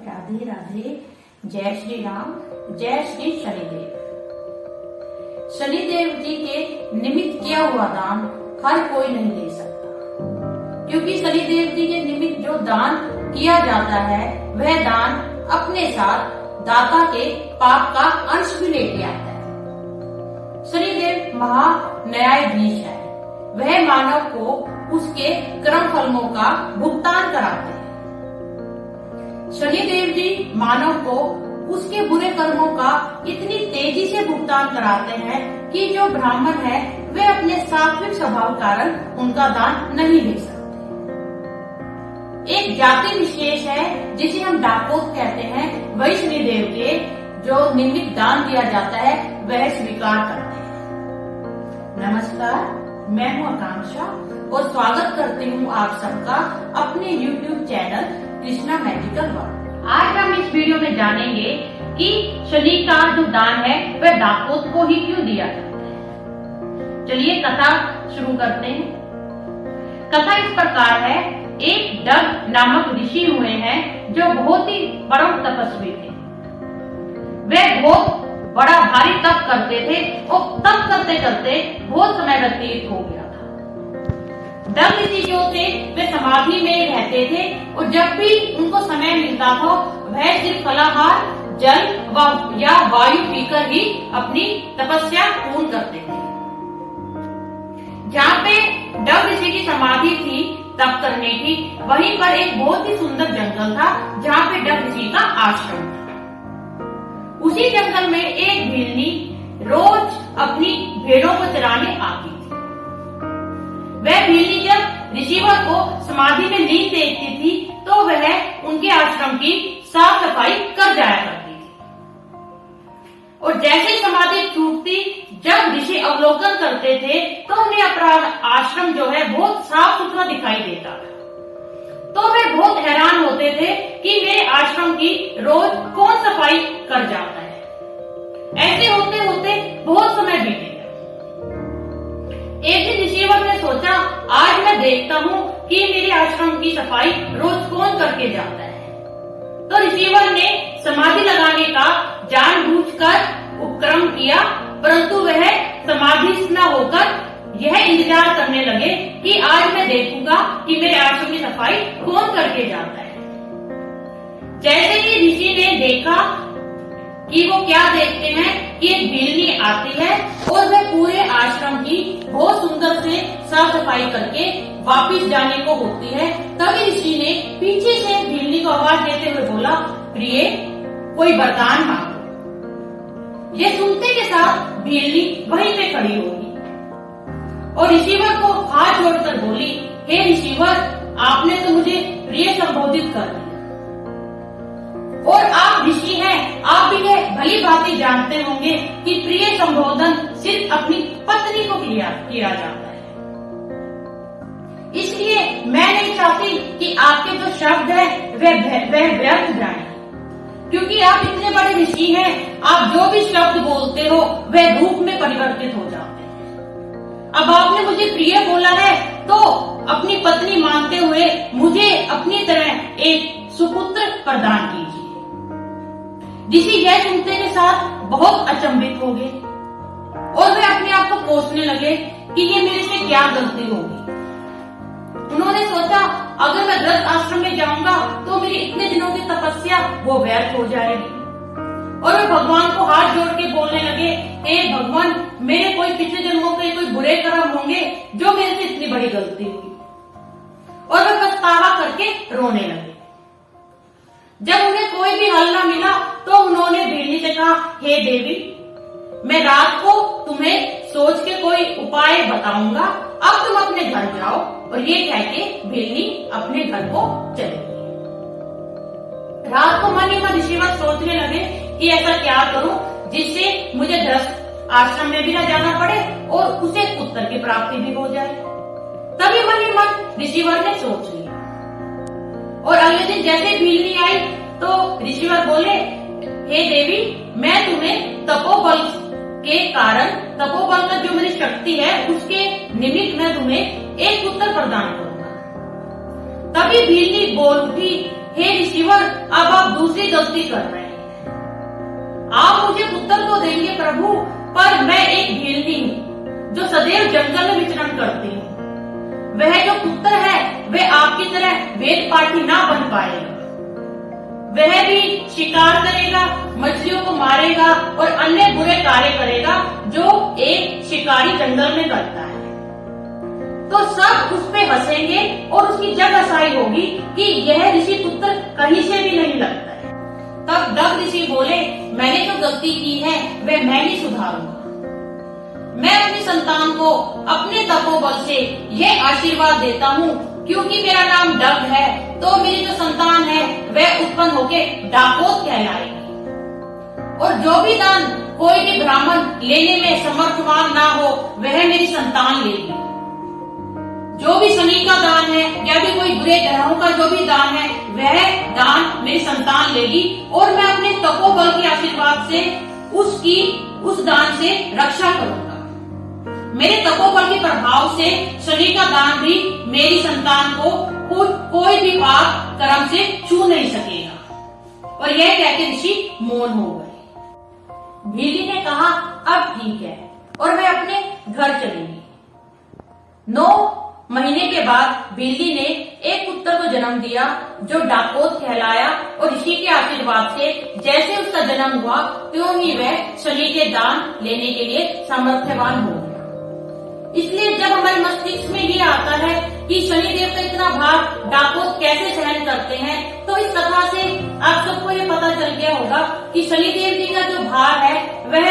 राधे राधे। जय श्री राम, जय श्री शनिदेव। शनिदेव जी के निमित्त किया हुआ दान हर कोई नहीं दे सकता, क्योंकि शनिदेव जी के निमित्त जो दान किया जाता है वह दान अपने साथ दाता के पाप का अंश भी लेके आता है। शनिदेव महा न्यायाधीश है, वह मानव को उसके कर्म फलों का भुगतान कराते हैं। शनिदेव जी मानव को उसके बुरे कर्मों का इतनी तेजी से भुगतान कराते हैं कि जो ब्राह्मण है वे अपने सात्विक स्वभाव कारण उनका दान नहीं ले सकते। एक जाति विशेष है जिसे हम डाकोत कहते हैं, वही शनिदेव के जो निमित्त दान दिया जाता है वह स्वीकार करते हैं। नमस्कार, मैं हूँ आकांक्षा और स्वागत करती हूँ आप सबका अपने YouTube channel Krishna magical world. आज हम इस वीडियो में जानेंगे कि शनि का जो दान है वह डाकोत को ही क्यों दिया जाता है। चलिए कथा शुरू करते हैं। कथा इस प्रकार है। एक डग नामक ऋषि हुए हैं जो बहुत ही परम तपस्वी थे। वे बहुत बड़ा भारी तप करते थे और तप करते करते बहुत समय व्यतीत हो गया था। डग ऋषि जो थे वे समाधि में रहते थे और जब भी उनको समय मिलता था वह सिर्फ फलाहार, जल या वायु पीकर ही अपनी तपस्या पूर्ण करते थे। जहाँ पे डग ऋषि की समाधि थी तप करने की, वहीं पर एक बहुत ही सुंदर जंगल था जहाँ पे डग ऋषि का आश्रम था। उसी जंगल में एक भेड़नी रोज अपनी भेड़ों को चराने आती थी। वह भेड़नी जब ऋषिवर को समाधि में लीन देखती थी तो वह उनके आश्रम की साफ सफाई कर जाया करती थी। और जैसे समाधि टूटती, जब ऋषि अवलोकन करते थे तो उन्हें अपना आश्रम जो है बहुत साफ सुथरा दिखाई देता था। तो वे बहुत हैरान होते थे कि मेरे आश्रम की रोज कौन सफाई कर जाता है। ऐसे होते होते बहुत समय बीत गया। एक दिन ऋषिवर ने सोचा, आज मैं देखता हूँ कि मेरे आश्रम की सफाई रोज कौन करके जाता है। तो ऋषिवर ने समाधि लगाने का जानबूझकर उपक्रम किया, परंतु वह समाधि न होकर यह इंतजार करने लगे कि आज मैं देखूंगा कि मेरे आश्रम की सफाई कौन करके जाता है। जैसे ही ऋषि ने देखा कि वो क्या देखते हैं कि एक भेड़नी आती है और वह पूरे आश्रम की बहुत सुंदर से साफ सफाई करके वापिस जाने को होती है, तभी ऋषि ने पीछे से भेड़नी को आवाज देते हुए बोला, प्रिय कोई वरदान मांगो। ये सुनते के साथ भेड़नी वहीं पे खड़ी होगी और ऋषिवर को हाथ जोड़कर बोली, हे ऋषिवर, आपने तो मुझे प्रिय संबोधित कर दिया और आप ऋषि हैं, आप भी यह भली भांति जानते होंगे कि प्रिय संबोधन सिर्फ अपनी पत्नी को किया जाता है। इसलिए मैं नहीं चाहती कि आपके जो शब्द है वह व्यर्थ जाए, क्योंकि आप इतने बड़े ऋषि हैं, आप जो भी शब्द बोलते हो वह रूप में परिवर्तित हो जाते हैं। अब आपने मुझे प्रिय बोला है तो अपनी पत्नी मानते हुए मुझे अपनी तरह एक सुपुत्र प्रदान कीजिए। ऋषि यह सुनते के साथ बहुत अचंभित हो गए और वे अपने आप को कोसने लगे कि ये मेरे से क्या गलती होगी। उन्होंने सोचा, अगर मैं गृहस्थ आश्रम में जाऊंगा तो मेरी इतने दिनों की तपस्या वो व्यर्थ हो जाएगी। और वे भगवान को हाथ जोड़ के बोलने लगे, हे भगवान, मेरे कोई पिछले जन्मों के कोई बुरे कर्म होंगे जो मेरे से इतनी बड़ी गलती हुई। और वे पछतावा करके रोने लगे। जब उन्हें कोई भी हल न मिला तो उन्होंने भेड़नी से कहा, हे देवी, मैं रात को तुम्हें सोच के कोई उपाय बताऊंगा, अब तुम अपने घर जाओ। और ये कह के भेड़नी अपने घर को चली गई। रात को मन ही मन ऋषिवर सोचने लगे कि ऐसा क्या करूं जिससे मुझे गृहस्थ आश्रम में भी न जाना पड़े और उसे पुत्र की प्राप्ति भी हो जाए। तभी मन ही मन ऋषिवर ने सोच लिया। और अगले दिन जैसे भेड़नी आई तो ऋषिवर बोले, हे देवी, मैं तुम्हें तपोबल के कारण, तपोबल का जो मेरी शक्ति है उसके निमित्त मैं तुम्हें एक पुत्र प्रदान करूंगा। तभी भेड़नी बोल उठी, हे ऋषिवर, अब आप दूसरी गलती कर रहे हैं। आप मुझे पुत्र तो देंगे प्रभु, पर मैं एक भेड़नी हूँ जो सदैव जंगल में विचरण करती हूँ। वह जो पुत्र है वह आपकी तरह वेद पाठी ना बन पाएगा। वह भी शिकार करेगा, मछलियों को मारेगा और अन्य बुरे कार्य करेगा जो एक शिकारी जंगल में करता है। तो सब उस पे हंसेंगे और उसकी जग हंसाई होगी कि यह ऋषि पुत्र कहीं से भी नहीं लगता है। तब डग ऋषि बोले, मैंने जो गलती की है वह मैं ही सुधारूंगा। मैं अपनी संतान को अपने तपोबल से यह आशीर्वाद देता हूँ, क्योंकि मेरा नाम डग है तो मेरी जो संतान है वह उत्पन्न होके डाकोत कहलाएगी। और जो भी दान कोई भी ब्राह्मण लेने में समर्थवान ना हो वह मेरी संतान लेगी। जो भी शनि का दान है या भी कोई बुरे ग्रहों का जो भी दान है वह दान मेरी संतान लेगी, और मैं अपने तपोबल के आशीर्वाद से उस दान से रक्षा करूंगा। मेरे तपोबल के प्रभाव से शनि का दान भी मेरी संतान को कोई भी पाप कर्म से छू नहीं सकेगा। और यह कहकर ऋषि मौन हो गए। भीली ने कहा, अब ठीक है, और मैं अपने घर चलेंगी। 9 महीने के बाद बिल्ली ने एक पुत्र को जन्म दिया जो डाकोत कहलाया, और ऋषि के आशीर्वाद से जैसे उसका जन्म हुआ त्यों ही वह शनि के दान लेने के लिए सामर्थ्यवान हो गया। इसलिए जब हमारे मस्तिष्क में ये आता है कि शनिदेव का इतना भार डाकोत कैसे सहन करते हैं, तो इस कथा से आप सबको ये पता चल गया होगा कि शनिदेव जी का जो भार है वह